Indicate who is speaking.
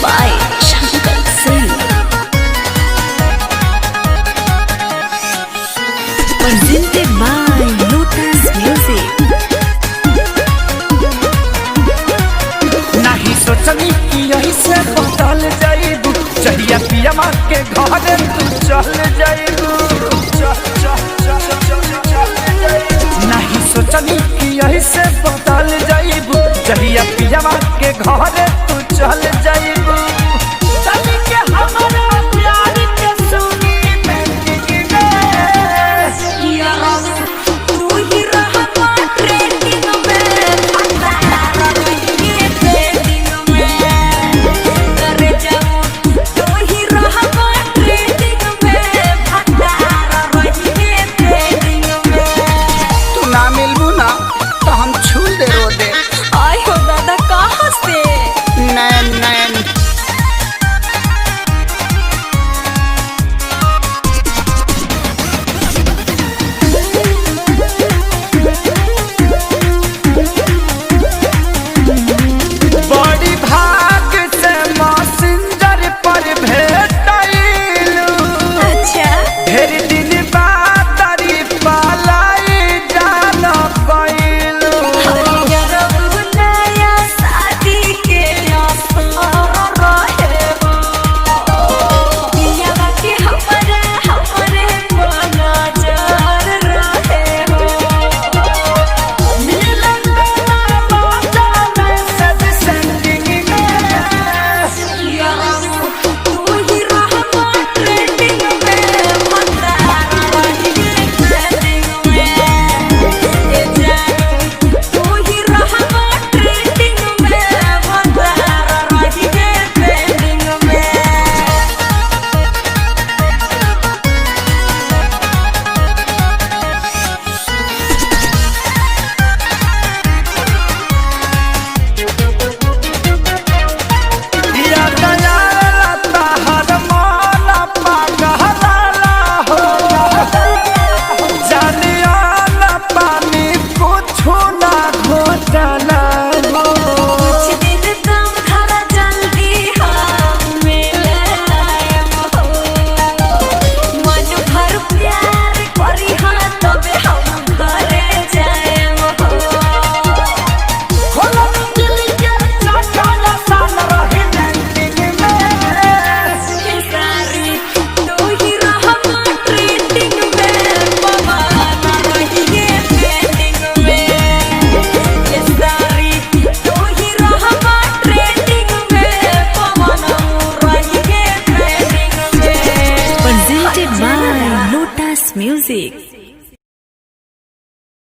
Speaker 1: by Shankar Singh. Presented by Lotus Music.
Speaker 2: नहीं सोचनी कि यही से बदल जाइबू, चढ़िया पिया माँ के घर तू चल जाइबू। नहीं सोचनी कि यही से बदल जाइबू, चढ़िया पिया माँ के घर तू चल जाइबू। चली के हमारा प्यार के सुनी बेटी में
Speaker 1: तू ही रहा ट्रेंडिंग में, अंधारा रही ट्रेंडिंग में, करे जाऊं तू ही रहा ट्रेंडिंग में, अंधारा रही ट्रेंडिंग में।
Speaker 2: तू ना मिलबू ना तो हम छूल दे रो दे।
Speaker 1: आय हो दादा कहाँ से?
Speaker 2: नैन नैन बड़ी भाग से मैसेंजर पर भेटैलू।
Speaker 1: अच्छा
Speaker 2: ढेर दिन बाद तारी पालाई जान पैलू।
Speaker 1: नया शादी के असर रहे हो, पियावा के हमरे नजर रहे हो।
Speaker 2: मिलन वाला बाजा में सब सेटिंग में।
Speaker 1: तू ही रहा ट्रेंडिंग में, मंदारा रही ट्रेंडिंग में। ए जानू तू ही रहा ट्रेंडिंग में, मंदारा रही ट्रेंडिंग में।
Speaker 2: दिया गया ताहर माला पागला हो, जानिया ना पानी कुछ ना घोटाला हो।
Speaker 1: कुछ दिन कम खरा जल्दी हम मिले आएम हो, मन भर प्यार करी हाँ तबे हम घरे जाएम हो।
Speaker 2: खोला दिल के चकाला साल रही लैंडिंग में।
Speaker 1: सारी तू ही रहा ट्रेंडिंग में, पवाना रही ट्रेंडिंग में। ये सारी तू ही रहा ट्रेंडिंग में, पवाना रही ट्रेंडिंग में। Presented by Lotus Music.